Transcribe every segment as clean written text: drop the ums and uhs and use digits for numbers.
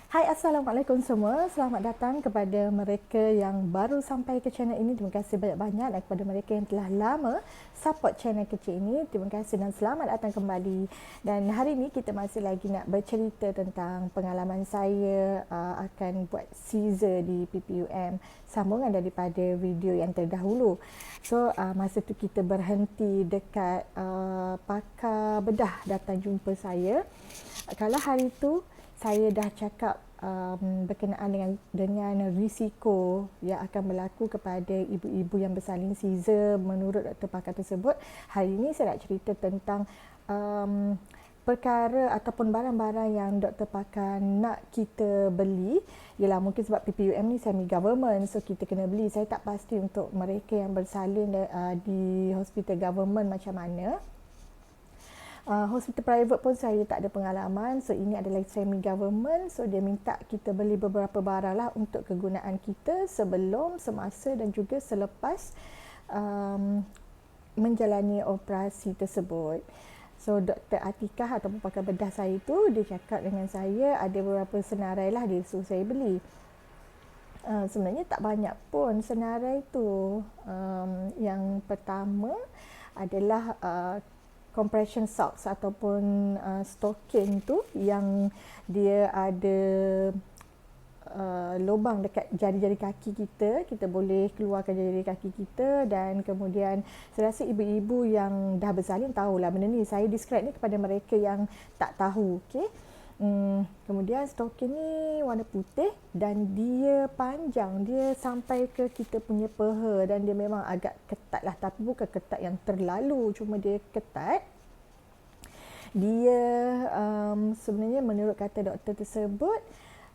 Hai, Assalamualaikum semua. Selamat datang kepada mereka yang baru sampai ke channel ini. Terima kasih banyak-banyak, dan kepada mereka yang telah lama support channel kecil ini. Terima kasih dan selamat datang kembali. Dan hari ini kita masih lagi nak bercerita tentang pengalaman saya akan buat Caesar di PPUM. Sambungan daripada video yang terdahulu. So masa tu kita berhenti dekat pakar bedah datang jumpa saya. Kalau hari tu saya dah cakap berkenaan dengan risiko yang akan berlaku kepada ibu-ibu yang bersalin Caesar menurut doktor pakar tersebut. Hari ini saya nak cerita tentang perkara ataupun barang-barang yang doktor pakar nak kita beli. Ialah mungkin sebab PPUM ni semi government, so kita kena beli. Saya tak pasti untuk mereka yang bersalin di hospital government macam mana. Hospital private pun saya tak ada pengalaman, so ini adalah semi government, so dia minta kita beli beberapa barang lah untuk kegunaan kita sebelum, semasa dan juga selepas menjalani operasi tersebut. So Dr. Atikah ataupun pakar bedah saya tu, dia cakap dengan saya ada beberapa senarai lah dia suruh saya beli. Sebenarnya tak banyak pun senarai tu. Yang pertama adalah compression socks ataupun stocking tu yang dia ada lubang dekat jari-jari kaki kita boleh keluarkan jari-jari kaki kita. Dan kemudian saya rasa ibu-ibu yang dah bersalin tahulah benda ni. Saya describe ni kepada mereka yang tak tahu. Okay? Kemudian stocking ni warna putih dan dia panjang, dia sampai ke kita punya peha dan dia memang agak ketat lah, tapi bukan ketat yang terlalu, cuma dia ketat. Dia sebenarnya menurut kata doktor tersebut,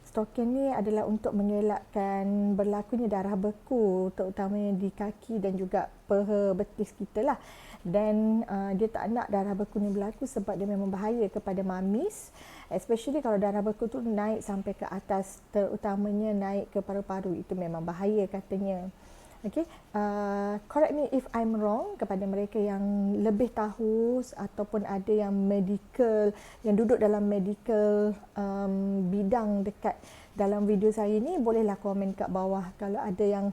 stocking ni adalah untuk mengelakkan berlakunya darah beku, terutamanya di kaki dan juga peha betis kita lah. Dan dia tak nak darah beku ni berlaku sebab dia memang bahaya kepada mamis, especially kalau darah beku tu naik sampai ke atas, terutamanya naik ke paru-paru, itu memang bahaya katanya. Okay, correct me if I'm wrong kepada mereka yang lebih tahu ataupun ada yang medical, yang duduk dalam medical bidang dekat dalam video saya ni, bolehlah komen kat bawah kalau ada yang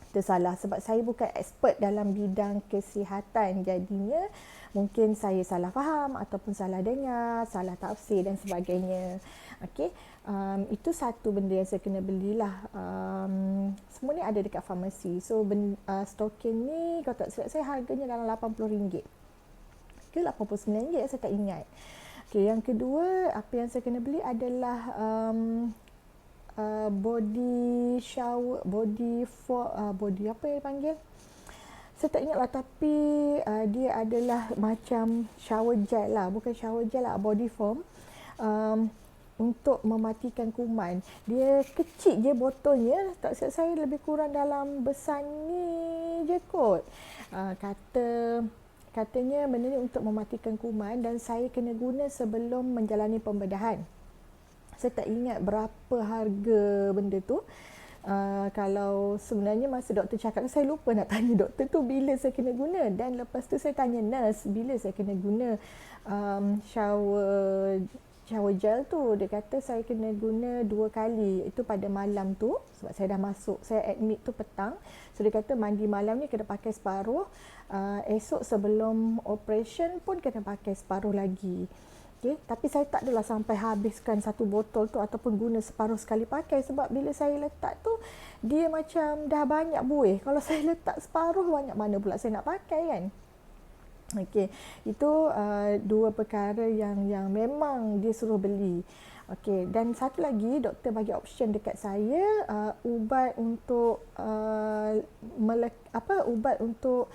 tersalah, sebab saya bukan expert dalam bidang kesihatan, jadinya mungkin saya salah faham ataupun salah dengar, salah tafsir dan sebagainya. Okey, itu satu benda yang saya kena belilah. Semua ni ada dekat farmasi. So stocking ni kalau tak silap saya harganya dalam RM80 ke RM89, saya tak ingat. Okey, yang kedua apa yang saya kena beli adalah body shower, body apa yang dipanggil, saya tak ingat lah, tapi dia adalah macam shower gel lah, bukan shower gel lah, body foam, untuk mematikan kuman. Dia kecil je botolnya, tak silap saya lebih kurang dalam besar ni je kot. Katanya benda ni untuk mematikan kuman dan saya kena guna sebelum menjalani pembedahan. Saya tak ingat berapa harga benda tu. Kalau sebenarnya masa doktor cakap, saya lupa nak tanya doktor tu bila saya kena guna, dan lepas tu saya tanya nurse bila saya kena guna shower gel tu. Dia kata saya kena guna 2 kali, itu pada malam tu sebab saya dah masuk, saya admit tu petang. So dia kata mandi malam ni kena pakai separuh, esok sebelum operation pun kena pakai separuh lagi. Okay, tapi saya tak adalah sampai habiskan satu botol tu ataupun guna separuh sekali pakai, sebab bila saya letak tu dia macam dah banyak buih. Kalau saya letak separuh, banyak mana pula saya nak pakai kan. Okey, itu dua perkara yang memang dia suruh beli. Okey, dan satu lagi doktor bagi option dekat saya, ubat untuk ubat untuk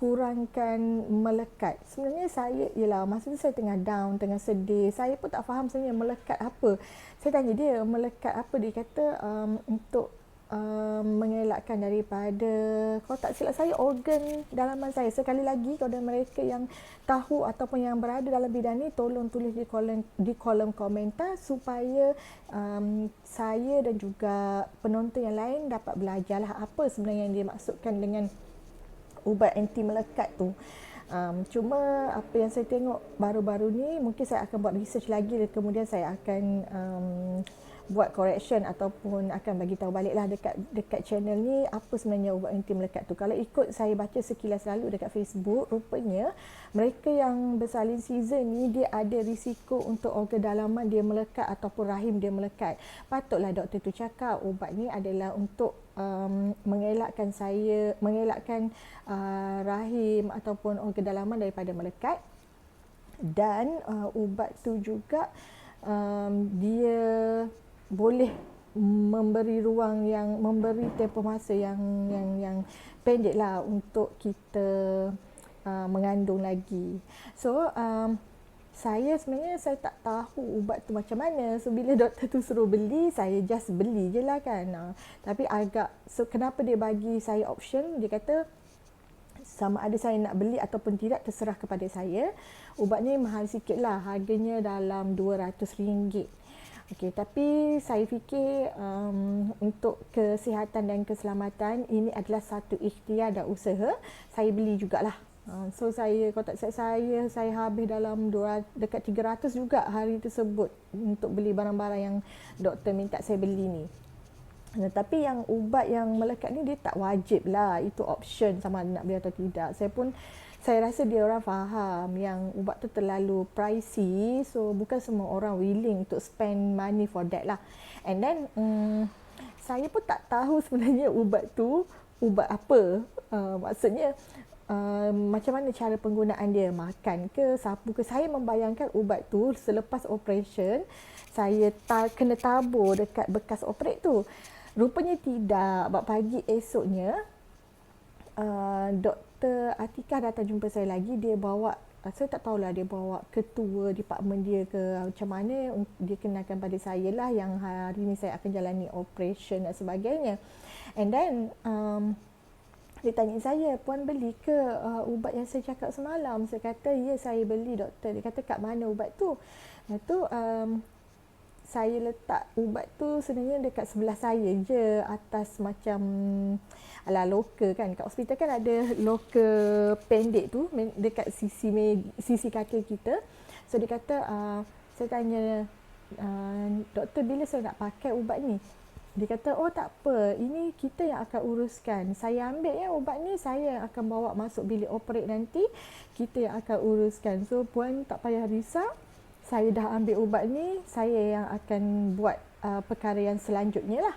kurangkan melekat. Sebenarnya saya, masa tu saya tengah down, tengah sedih. Saya pun tak faham sebenarnya melekat apa. Saya tanya dia melekat apa, dia kata untuk mengelakkan daripada, kalau tak silap saya, organ dalaman saya. Sekali lagi, kalau ada mereka yang tahu ataupun yang berada dalam bidang ni, tolong tulis di kolom komentar supaya saya dan juga penonton yang lain dapat belajarlah apa sebenarnya yang dimaksudkan dengan ubat anti melekat tu. Cuma apa yang saya tengok baru-baru ni, mungkin saya akan buat research lagi dan kemudian saya akan buat correction ataupun akan bagi tahu baliklah dekat channel ni apa sebenarnya ubat anti melekat tu. Kalau ikut saya baca sekilas lalu dekat Facebook, rupanya mereka yang bersalin season ni dia ada risiko untuk organ dalaman dia melekat ataupun rahim dia melekat. Patutlah doktor tu cakap ubat ni adalah untuk mengelakkan rahim ataupun organ dalaman daripada melekat, dan ubat tu juga dia boleh memberi tempoh masa yang pendek lah untuk kita mengandung lagi. So saya tak tahu ubat tu macam mana. So bila doktor tu suruh beli, saya just beli je lah kan. Tapi kenapa dia bagi saya option, dia kata sama ada saya nak beli ataupun tidak terserah kepada saya. Ubat ni mahal sikit lah, harganya dalam RM200. Okey, tapi saya fikir untuk kesihatan dan keselamatan ini adalah satu ikhtiar dan usaha. Saya beli jugalah. So kalau tak saya habis dalam dekat 300 juga hari tersebut untuk beli barang-barang yang doktor minta saya beli ni. Tapi yang ubat yang melekat ni dia tak wajib lah, itu option sama ada nak beli atau tidak. Saya rasa dia orang faham yang ubat tu terlalu pricey, so bukan semua orang willing untuk spend money for that lah. And then saya pun tak tahu sebenarnya ubat tu ubat apa. Maksudnya macam mana cara penggunaan dia, makan ke, sapu ke. Saya membayangkan ubat tu selepas operation saya kena tabur dekat bekas operate tu. Rupanya tidak. Pagi esoknya Dr. Atikah datang jumpa saya lagi. Dia bawa, saya tak tahulah dia bawa ketua department dia ke macam mana, dia kenalkan pada saya lah yang hari ni saya akan jalani operation dan sebagainya. And then dia tanya saya, puan beli ke ubat yang saya cakap semalam? Saya kata, ya saya beli doktor. Dia kata, kat mana ubat tu? Lepas tu saya letak ubat tu sebenarnya dekat sebelah saya je, atas macam ala loker kan. Kat hospital kan ada loker pendek tu dekat sisi katil kita. So dia kata, saya tanya, doktor bila saya nak pakai ubat ni? Dia kata, oh tak apa, ini kita yang akan uruskan. Saya ambil ya ubat ni, saya yang akan bawa masuk bilik operate nanti, kita yang akan uruskan. So puan tak payah risau, saya dah ambil ubat ni, saya yang akan buat perkara yang selanjutnya lah.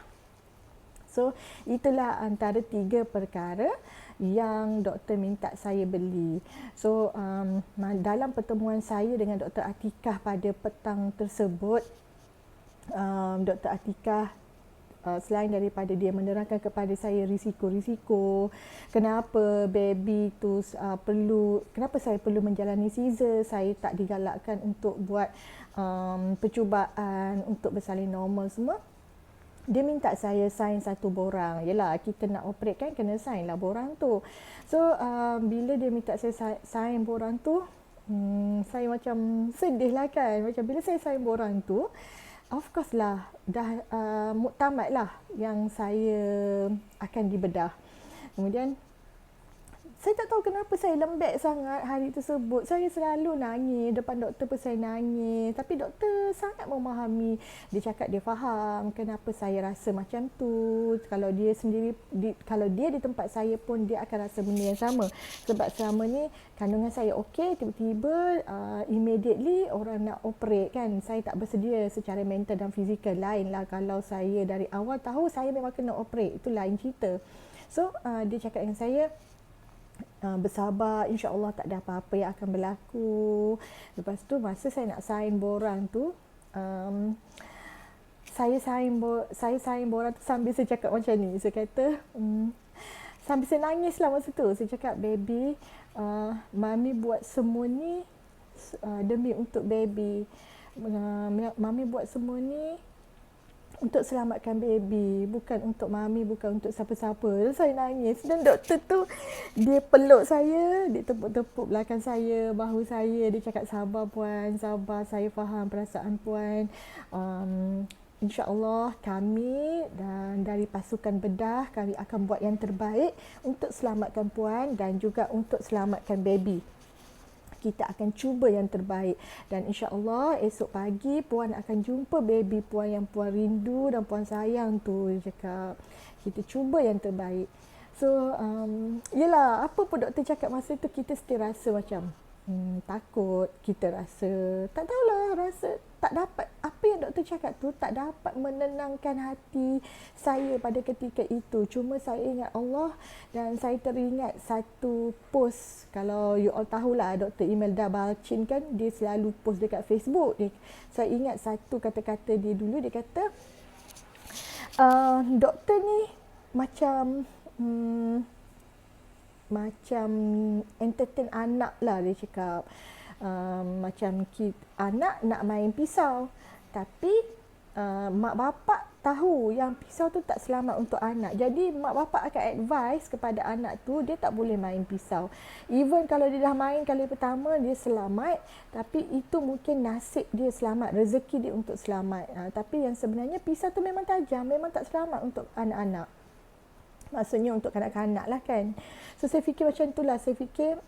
So itulah antara 3 perkara yang doktor minta saya beli. So dalam pertemuan saya dengan Dr. Atikah pada petang tersebut, Dr. Atikah selain daripada dia menerangkan kepada saya risiko-risiko, kenapa baby tu kenapa saya perlu menjalani caesar, saya tak digalakkan untuk buat percubaan untuk bersalin normal semua. Dia minta saya sign satu borang. Yelah, kita nak operate kan, kena sign lah borang tu. So bila dia minta saya sign borang tu, saya macam sedih lah kan. Macam bila saya sign borang tu, of course lah, dah muktamad lah yang saya akan dibedah. Kemudian, saya tak tahu kenapa saya lembek sangat hari tersebut. Saya selalu nangis, depan doktor pun saya nangis. Tapi doktor sangat memahami. Dia cakap dia faham kenapa saya rasa macam tu. Kalau dia sendiri, kalau dia di tempat saya pun, dia akan rasa benda yang sama. Sebab selama ni, kandungan saya okey, tiba-tiba immediately orang nak operate kan. Saya tak bersedia secara mental dan fizikal. Lain lah kalau saya dari awal tahu saya memang kena operate. Itu lain cerita. So, dia cakap dengan saya, bersabar, insya-Allah tak ada apa-apa yang akan berlaku. Lepas tu masa saya nak sign borang tu, saya sign borang tu sambil saya cakap macam ni. Saya kata, sambil saya nangis lah masa tu. Saya cakap, baby, mami buat semua ni demi untuk baby. Mami buat semua ni untuk selamatkan baby, bukan untuk mami, bukan untuk siapa-siapa. Saya nangis dan doktor tu dia peluk saya, dia tepuk-tepuk belakang saya, bahu saya, dia cakap sabar puan, sabar, saya faham perasaan puan. InsyaAllah kami dan dari pasukan bedah, kami akan buat yang terbaik untuk selamatkan puan dan juga untuk selamatkan baby. kita akan cuba yang terbaik. Dan insya-Allah esok pagi puan akan jumpa baby puan yang puan rindu dan puan sayang tu. Dia cakap kita cuba yang terbaik. So yelah, apa pun doktor cakap masa tu kita still rasa macam takut, kita rasa tak tahulah, rasa tak dapat, apa yang doktor cakap tu tak dapat menenangkan hati saya pada ketika itu. Cuma saya ingat Allah dan saya teringat satu post, kalau you all tahulah Dr. Imelda Balchin kan, dia selalu post dekat Facebook dia. Saya ingat satu kata-kata dia dulu, dia kata doktor ni macam macam entertain anak lah, dia cakap. Macam anak nak main pisau, tapi mak bapak tahu yang pisau tu tak selamat untuk anak. Jadi mak bapak akan advise kepada anak tu dia tak boleh main pisau. Even kalau dia dah main kali pertama dia selamat, tapi itu mungkin nasib dia selamat, rezeki dia untuk selamat. Tapi yang sebenarnya pisau tu memang tajam, memang tak selamat untuk anak-anak. Maksudnya untuk kanak-kanak lah kan. So saya fikir macam itulah, saya fikir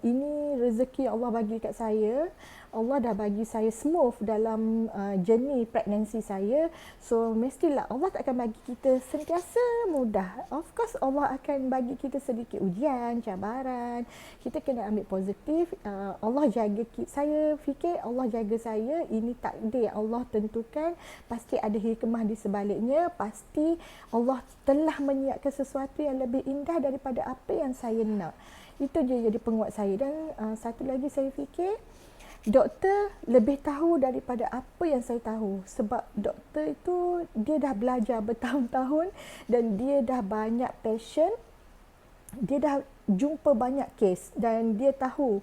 ini rezeki Allah bagi kat saya. Allah dah bagi saya smooth dalam journey pregnancy saya. So mestilah Allah tak akan bagi kita sentiasa mudah. Of course Allah akan bagi kita sedikit ujian, cabaran. Kita kena ambil positif. Allah jaga saya fikir Allah jaga saya. Ini takdir yang Allah tentukan. Pasti ada hikmah di sebaliknya. Pasti Allah telah menyiapkan sesuatu yang lebih indah daripada apa yang saya nak. Itu je jadi penguat saya. Dan satu lagi saya fikir doktor lebih tahu daripada apa yang saya tahu. Sebab doktor itu dia dah belajar bertahun-tahun dan dia dah banyak passion. Dia dah jumpa banyak kes dan dia tahu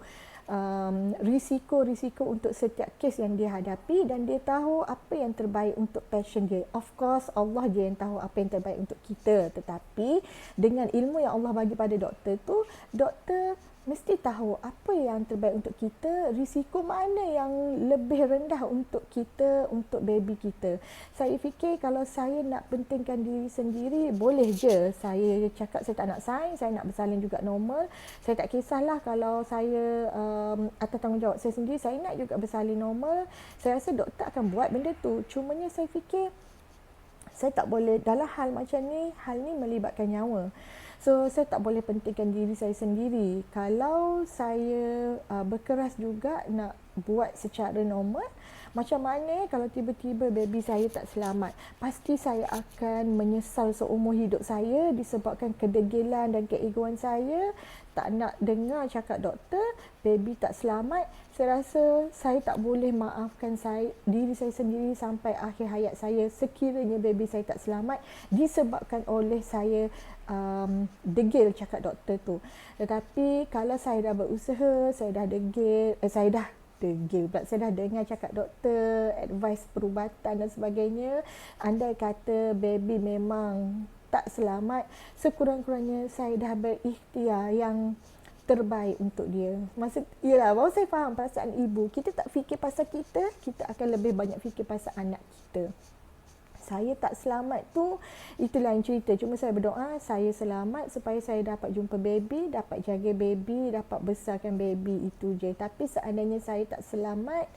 risiko-risiko untuk setiap kes yang dia hadapi dan dia tahu apa yang terbaik untuk passion dia. Of course Allah je yang tahu apa yang terbaik untuk kita, tetapi dengan ilmu yang Allah bagi pada doktor tu, doktor mesti tahu apa yang terbaik untuk kita, risiko mana yang lebih rendah untuk kita, untuk baby kita. Saya fikir kalau saya nak pentingkan diri sendiri, boleh je saya cakap saya tak nak sign, saya nak bersalin juga normal. Saya tak kisahlah kalau saya atas tanggungjawab saya sendiri, saya nak juga bersalin normal. Saya rasa doktor akan buat benda tu. Cumanya saya fikir saya tak boleh dalam hal macam ni, hal ni melibatkan nyawa. So, saya tak boleh pentingkan diri saya sendiri. Kalau saya berkeras juga nak buat secara normal, macam mana kalau tiba-tiba baby saya tak selamat? Pasti saya akan menyesal seumur hidup saya disebabkan kedegilan dan keegoan saya. Tak nak dengar cakap doktor, baby tak selamat. Saya rasa saya tak boleh maafkan diri saya sendiri sampai akhir hayat saya sekiranya baby saya tak selamat disebabkan oleh saya degil cakap doktor tu. Tetapi kalau saya dah berusaha, saya dah dengar cakap doktor, advice perubatan dan sebagainya, andai kata baby memang tak selamat, sekurang-kurangnya saya dah berikhtiar yang terbaik untuk dia. Yelah, baru saya faham perasaan ibu. Kita tak fikir pasal kita, kita akan lebih banyak fikir pasal anak kita. Saya tak selamat tu, itulah yang cerita. Cuma saya berdoa, saya selamat supaya saya dapat jumpa baby, dapat jaga baby, dapat besarkan baby, itu je. Tapi seandainya saya tak selamat,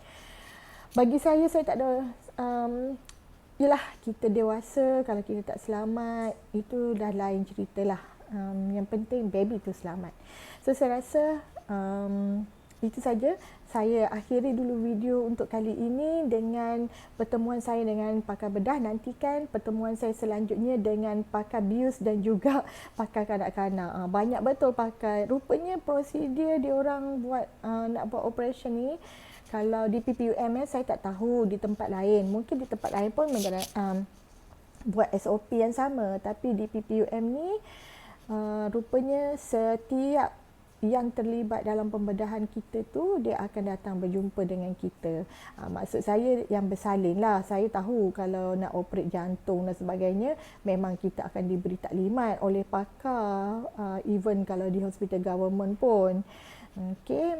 bagi saya tak ada, yelah, kita dewasa, kalau kita tak selamat, itu dah lain cerita lah. Yang penting baby tu selamat. So saya rasa itu saja. Saya akhiri dulu video untuk kali ini dengan pertemuan saya dengan pakar bedah. Nantikan pertemuan saya selanjutnya dengan pakar bius dan juga pakar kanak-kanak. Banyak betul pakar. Rupanya prosedur diorang buat nak buat operation ni, kalau di PPUM saya tak tahu di tempat lain. Mungkin di tempat lain pun buat SOP yang sama. Tapi di PPUM ni rupanya setiap yang terlibat dalam pembedahan kita tu, dia akan datang berjumpa dengan kita. Maksud saya yang bersalin lah. Saya tahu kalau nak operate jantung dan sebagainya, memang kita akan diberi taklimat oleh pakar, even kalau di hospital government pun. Okay.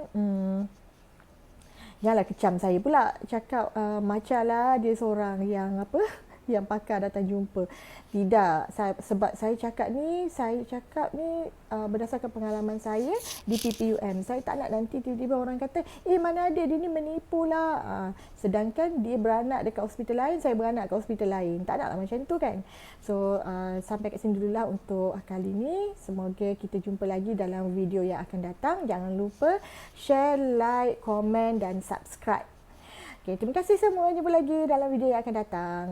Janganlah kecam saya pula. Cakap macam lah dia seorang yang apa, yang pakar datang jumpa. Tidak, sebab saya cakap ni berdasarkan pengalaman saya di PPUM. Saya tak nak nanti tiba-tiba orang kata, mana ada dia ni menipu lah. Sedangkan dia beranak dekat hospital lain, saya beranak dekat hospital lain. Tak naklah macam tu kan. So sampai kat sini dululah untuk kali ni. Semoga kita jumpa lagi dalam video yang akan datang. Jangan lupa share, like, komen dan subscribe. Okay, terima kasih semua. Jumpa lagi dalam video yang akan datang.